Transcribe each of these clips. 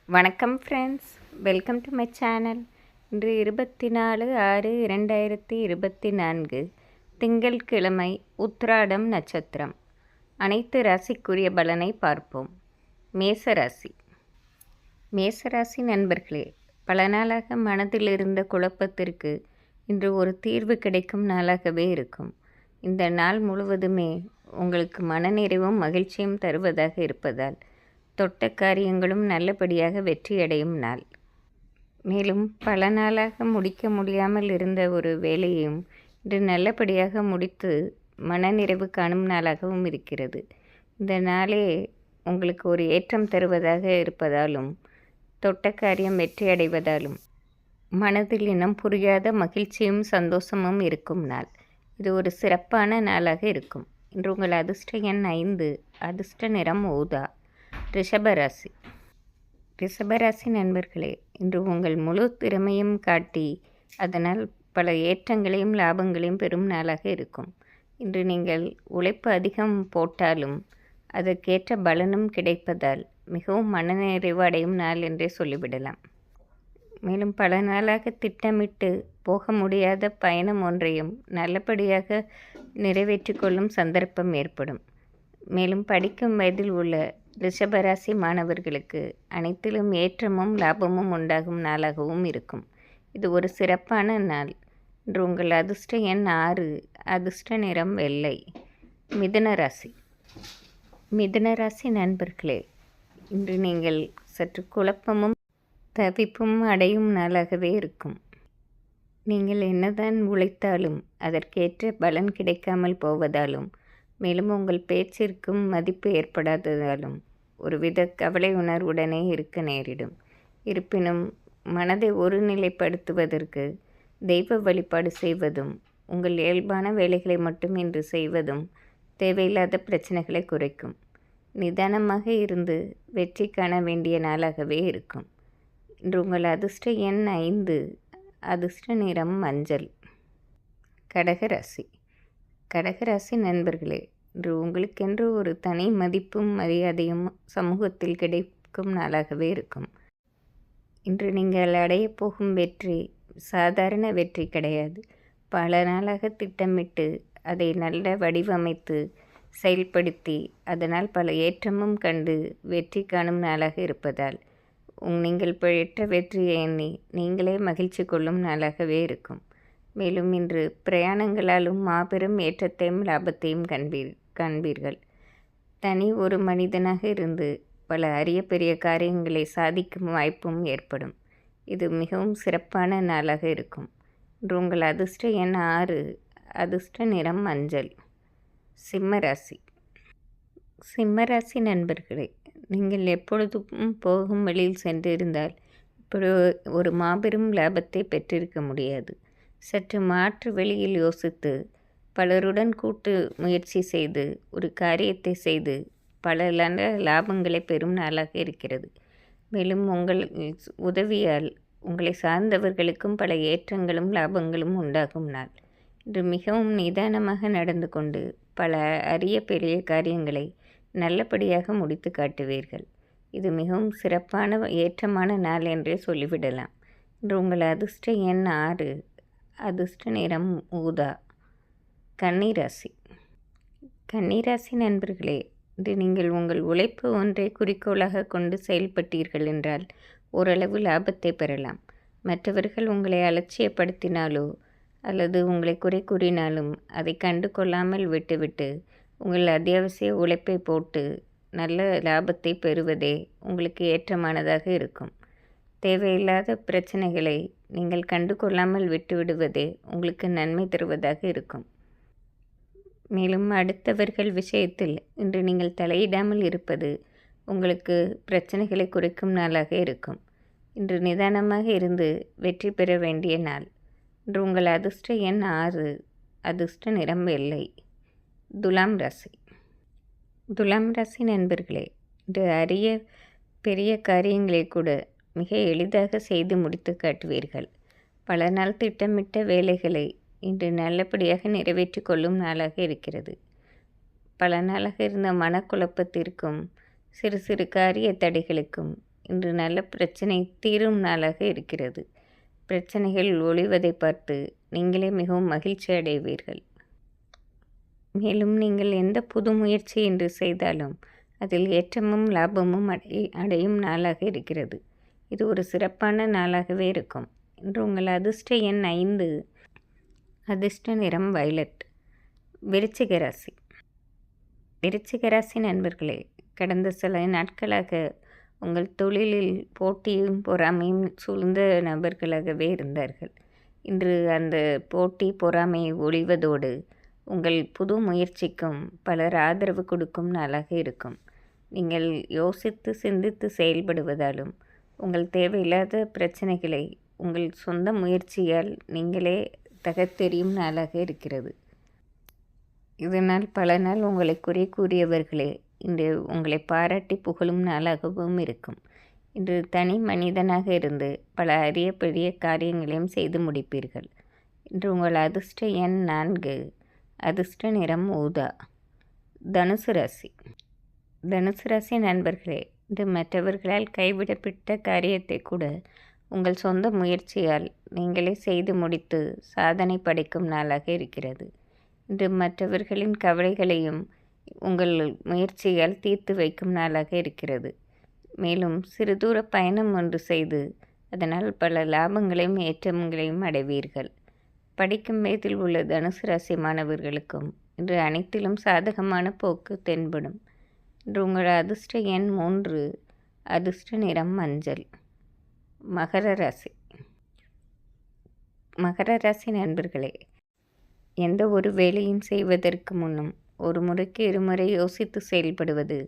வணக்கம் friends, welcome to my channel. இன்று 24/6/2024 திங்கட்கிழமை, உத்திராடம் நட்சத்திரம். அனைத்து ராசிக்குரிய பலனை பார்ப்போம். மேசராசி. மேசராசி நண்பர்களே, பல நாளாக மனதில் இருந்த குழப்பத்திற்கு இன்று ஒரு தீர்வு கிடைக்கும் நாளாகவே இருக்கும். இந்த நாள் முழுவதுமே உங்களுக்கு மனநிறைவும் மகிழ்ச்சியும் தருவதாக இருப்பதால் தொட்ட காரியங்களும் நல்லபடியாக வெற்றியடையும் நாள். மேலும் பல நாளாக முடிக்க முடியாமல் இருந்த ஒரு வேலையையும் இன்று நல்லபடியாக முடித்து மனநிறைவு காணும் நாளாகவும் இருக்கிறது. இந்த நாளே உங்களுக்கு ஒரு ஏற்றம் தருவதாக இருப்பதாலும் தொட்ட காரியம் வெற்றியடைவதாலும் மனதில் இன்னும் புரியாத மகிழ்ச்சியும் சந்தோஷமும் இருக்கும் நாள். இது ஒரு சிறப்பான நாளாக இருக்கும். இன்று உங்கள் அதிர்ஷ்ட எண் 5, அதிர்ஷ்ட நிறம் ஊதா. ரிஷபராசி. ரிஷபராசி நண்பர்களே, இன்று உங்கள் முழு திறமையும் காட்டி அதனால் பல ஏற்றங்களையும் லாபங்களையும் பெறும் நாளாக இருக்கும். இன்று நீங்கள் உழைப்பு அதிகம் போட்டாலும் அதற்கேற்ற பலனும் கிடைப்பதால் மிகவும் மனநிறைவு அடையும் நாள் என்றே சொல்லிவிடலாம். மேலும் பல நாளாக திட்டமிட்டு போக முடியாத பயணம் ஒன்றையும் நல்லபடியாக நிறைவேற்றி கொள்ளும் சந்தர்ப்பம் ஏற்படும். மேலும் படிக்கும் வயதில் உள்ள ரிஷபராசி மாணவர்களுக்கு அனைத்திலும் ஏற்றமும் லாபமும் உண்டாகும் நாளாகவும் இருக்கும். இது ஒரு சிறப்பான நாள். இன்று உங்கள் அதிர்ஷ்ட எண் 6, அதிர்ஷ்ட நிறம் வெள்ளை. மிதுன ராசி. மிதுன ராசி நண்பர்களே, இன்று நீங்கள் சற்று குழப்பமும் தவிப்பும் அடையும் நாளாகவே இருக்கும். நீங்கள் என்னதான் உழைத்தாலும் அதற்கேற்ற பலன் கிடைக்காமல் போவதாலும் மேலும் உங்கள் பேச்சிற்கும் மதிப்பு ஏற்படாததாலும் ஒருவித கவலை உணர்வுடனே இருக்க நேரிடும். இருப்பினும் மனதை ஒருநிலைப்படுத்துவதற்கு தெய்வ வழிபாடு செய்வதும் உங்கள் இயல்பான வேலைகளை மட்டும் இன்று செய்வதும் தேவையில்லாத பிரச்சனைகளை குறைக்கும். நிதானமாக இருந்து வெற்றி காண வேண்டிய நாளாகவே இருக்கும். இன்று உங்கள் அதிர்ஷ்ட எண் 5, அதிர்ஷ்ட நிறம் மஞ்சள். கடகராசி. கடகராசி நண்பர்களே, இன்று உங்களுக்கென்று ஒரு தனி மதிப்பும் மரியாதையும் சமூகத்தில் கிடைக்கும் நாளாகவே இருக்கும். இன்று நீங்கள் அடையப் போகும் வெற்றி சாதாரண வெற்றி கிடையாது. பல நாளாக திட்டமிட்டு அதை நல்ல வடிவமைத்து செயல்படுத்தி அதனால் பல ஏற்றமும் கண்டு வெற்றி காணும் நாளாக இருப்பதால் நீங்கள் பெற்ற வெற்றியை எண்ணி நீங்களே மகிழ்ச்சி கொள்ளும் நாளாகவே இருக்கும். மேலும் இன்று பிரயாணங்களாலும் மாபெரும் ஏற்றத்தையும் லாபத்தையும் காண்பீர்கள். தனி ஒரு மனிதனாக இருந்து பல அரிய பெரிய காரியங்களை சாதிக்கும் வாய்ப்பும் ஏற்படும். இது மிகவும் சிறப்பான நாளாக இருக்கும். இன்று உங்கள் அதிர்ஷ்ட எண் 6, அதிர்ஷ்ட நிறம் மஞ்சள். சிம்மராசி. சிம்மராசி நண்பர்களே, நீங்கள் எப்பொழுதும் போகும் வழியில் சென்றிருந்தால் இப்படி ஒரு மாபெரும் லாபத்தை பெற்றிருக்க முடியாது. சற்று மாற்று வழியில் யோசித்து பலருடன் கூட்டு முயற்சி செய்து ஒரு காரியத்தை செய்து பல லாபங்களை பெறும் நாளாக இருக்கிறது. மேலும் உங்கள் உதவியால் உங்களை சார்ந்தவர்களுக்கும் பல ஏற்றங்களும் லாபங்களும் உண்டாகும் நாள். இன்று மிகவும் நிதானமாக நடந்து கொண்டு பல அரிய பெரிய காரியங்களை நல்லபடியாக முடித்து காட்டுவீர்கள். இது மிகவும் சிறப்பான ஏற்றமான நாள் என்றே சொல்லிவிடலாம். இன்று உங்கள் அதிர்ஷ்ட எண் 6, அதிர்ஷ்ட நிறம் ஊதா. கன்னிராசி. கன்னிராசி நண்பர்களே, இன்று நீங்கள் உங்கள் உழைப்பு ஒன்றை குறிக்கோளாக கொண்டு செயல்பட்டீர்கள் என்றால் ஓரளவு லாபத்தை பெறலாம். மற்றவர்கள் உங்களை அலட்சியப்படுத்தினாலோ அல்லது உங்களை குறை கூறினாலும் அதை கண்டு கொள்ளாமல் விட்டுவிட்டு உங்கள் அத்தியாவசிய உழைப்பை போட்டு நல்ல லாபத்தை பெறுவதே உங்களுக்கு ஏற்றமானதாக இருக்கும். தேவையில்லாத பிரச்சனைகளை நீங்கள் கண்டு கொள்ளாமல் விட்டுவிடுவதே உங்களுக்கு நன்மை தருவதாக இருக்கும். மேலும் அடுத்தவர்கள் விஷயத்தில் இன்று நீங்கள் தலையிடாமல் இருப்பது உங்களுக்கு பிரச்சனைகளை குறைக்கும் நாளாக இருக்கும். இன்று நிதானமாக இருந்து வெற்றி பெற வேண்டிய நாள். இன்று உங்கள் அதிர்ஷ்ட எண் 6, அதிர்ஷ்ட நிறம் வெள்ளை. துலாம் ராசி. துலாம் ராசி நண்பர்களே, இன்று அரிய பெரிய காரியங்களை கூட மிக எளிதாக செய்து முடித்து காட்டுவீர்கள். பல நாள் திட்டமிட்ட வேலைகளை இன்று நல்லபடியாக நிறைவேற்றி கொள்ளும் நாளாக இருக்கிறது. பல நாளாக இருந்த மனக்குழப்பத்திற்கும் சிறு சிறு காரிய தடைகளுக்கும் இன்று நல்ல பிரச்சனை தீரும் நாளாக இருக்கிறது. பிரச்சனைகள் ஒழிவதை பார்த்து நீங்களே மிகவும் மகிழ்ச்சி அடைவீர்கள். மேலும் நீங்கள் எந்த புது முயற்சி என்று செய்தாலும் அதில் ஏற்றமும் லாபமும் அடையும் நாளாக இருக்கிறது. இது ஒரு சிறப்பான நாளாகவே இருக்கும். இன்று உங்கள் அதிர்ஷ்ட எண் 5. அதிர்ஷ்ட நிறம் வயலட். விருச்சிக ராசி. விருச்சிக ராசி நண்பர்களே, கடந்த சில நாட்களாக உங்கள் தொழிலில் போட்டியும் பொறாமையும் சூழ்ந்த நபர்களாகவே இருந்தார்கள். இன்று அந்த போட்டி பொறாமையை ஒழிவதோடு உங்கள் புது முயற்சிக்கும் பலர் ஆதரவு கொடுக்கும் நாளாக இருக்கும். நீங்கள் யோசித்து சிந்தித்து செயல்படுவதாலும் உங்கள் தேவையில்லாத பிரச்சனைகளை உங்கள் சொந்த முயற்சியால் நீங்களே தகர்த்தெறியும் நாளாக இருக்கிறது. இதனால் பல நாள் உங்களை குறை கூறியவர்களே இன்று உங்களை பாராட்டி புகழும் நாளாகவும் இருக்கும். இன்று தனி மனிதனாக இருந்து பல அரிய பெரிய காரியங்களையும் செய்து முடிப்பீர்கள். இன்று உங்கள் அதிர்ஷ்ட எண் 4. அதிர்ஷ்ட நிறம் ஊதா. தனுசு ராசி. தனுசு ராசி நண்பர்களே, இன்று மற்றவர்களால் கைவிடப்பட்ட காரியத்தை கூட உங்கள் சொந்த முயற்சியால் நீங்களே செய்து முடித்து சாதனை படைக்கும் நாளாக இருக்கிறது. இன்று மற்றவர்களின் கவலைகளையும் உங்கள் முயற்சியால் தீர்த்து வைக்கும் நாளாக இருக்கிறது. மேலும் சிறுதூர பயணம் ஒன்று செய்து அதனால் பல லாபங்களையும் ஏற்றங்களையும் அடைவீர்கள். படிக்கும் வயதில் உள்ள தனுசு ராசி மாணவர்களுக்கும் இன்று அனைத்திலும் சாதகமான போக்கு தென்படும். இன்று உங்கள் அதிர்ஷ்ட எண் 3. அதிர்ஷ்ட நிறம் மஞ்சள். மகர ராசி. மகர ராசி நண்பர்களே, எந்த ஒரு வேலையும் செய்வதற்கு முன்னும் ஒரு முறைக்கு இருமுறை யோசித்து செயல்படுவது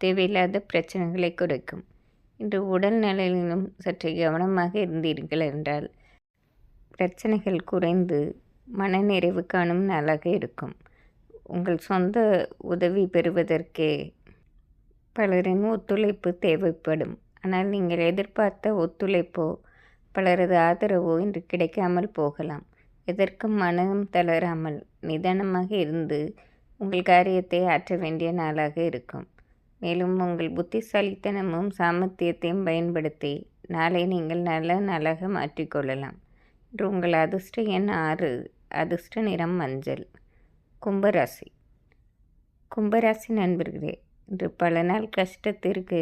தேவையில்லாத பிரச்சனைகளை குறைக்கும். இன்று உடல் நலனிலும் சற்று கவனமாக இருந்தீர்கள் என்றால் பிரச்சனைகள் குறைந்து மனநிறைவு காணும் நாளாக இருக்கும். உங்கள் சொந்த உதவி பெறுவதற்கே பலரின் ஒத்துழைப்பு தேவைப்படும். ஆனால் நீங்கள் எதிர்பார்த்த ஒத்துழைப்போ பலரது ஆதரவோ இன்று கிடைக்காமல் போகலாம். எதற்கும் மனம் தளராமல் நிதானமாக இருந்து உங்கள் காரியத்தை ஆற்ற வேண்டிய நாளாக இருக்கும். மேலும் உங்கள் புத்திசாலித்தனமும் சாமர்த்தியத்தையும் பயன்படுத்தி நாளை நீங்கள் நல்ல நாளாக மாற்றிக்கொள்ளலாம். இன்று உங்கள் அதிர்ஷ்ட எண் 6. அதிர்ஷ்ட நிறம் மஞ்சள். கும்பராசி. கும்பராசி நண்பர்களே, இன்று பல நாள் கஷ்டத்திற்கு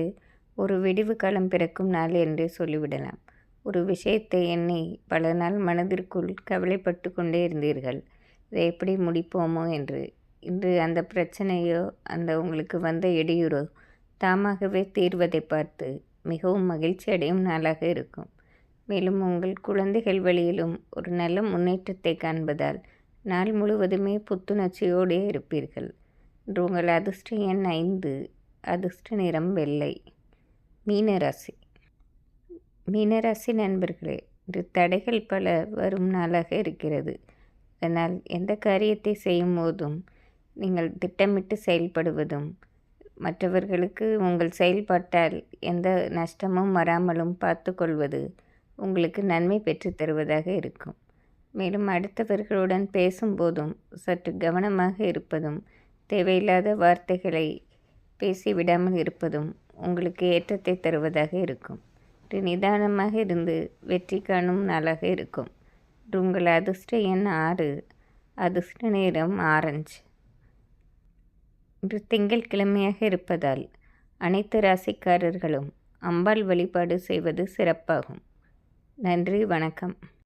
ஒரு விடிவு காலம் பிறக்கும் நாள் என்றே சொல்லிவிடலாம். ஒரு விஷயத்தை எண்ணி பல நாள் மனதிற்குள் கவலைப்பட்டு கொண்டே இருந்தீர்கள். இதை எப்படி முடிப்போமோ என்று. இன்று அந்த பிரச்சனையோ அந்த உங்களுக்கு வந்த இடையூறோ தாமாகவே தீர்வதை பார்த்து மிகவும் மகிழ்ச்சி அடையும் நாளாக இருக்கும். மேலும் உங்கள் குழந்தைகள் வழியிலும் ஒரு நல்ல முன்னேற்றத்தை காண்பதால் நாள் முழுவதுமே புத்துணர்ச்சியோடு இருப்பீர்கள். இன்று உங்கள் அதிர்ஷ்ட எண் 5. அதிர்ஷ்ட நிறம் வெள்ளை. மீனராசி. மீனராசி நண்பர்களே, இன்று தடைகள் பல வரும் நாளாக இருக்கிறது. அதனால் எந்த காரியத்தை செய்யும் போதும் நீங்கள் திட்டமிட்டு செயல்படுவதும் மற்றவர்களுக்கு உங்கள் செயல்பாட்டால் எந்த நஷ்டமும் வராமலும் பார்த்து கொள்வது உங்களுக்கு நன்மை பெற்று தருவதாக இருக்கும். மேலும் அடுத்தவர்களுடன் பேசும்போதும் சற்று கவனமாக இருப்பதும் தேவையில்லாத வார்த்தைகளை பேசிவிடாமல் இருப்பதும் உங்களுக்கு ஏற்றத்தை தருவதாக இருக்கும். நிதானமாக இருந்து வெற்றி காணும் நாளாக இருக்கும். உங்கள் அதிர்ஷ்ட எண் 6. அதிர்ஷ்ட நிறம் ஆரஞ்சு. இன்று திங்கட்கிழமையாக இருப்பதால் அனைத்து ராசிக்காரர்களும் அம்பாள் வழிபாடு செய்வது சிறப்பாகும். நன்றி, வணக்கம்.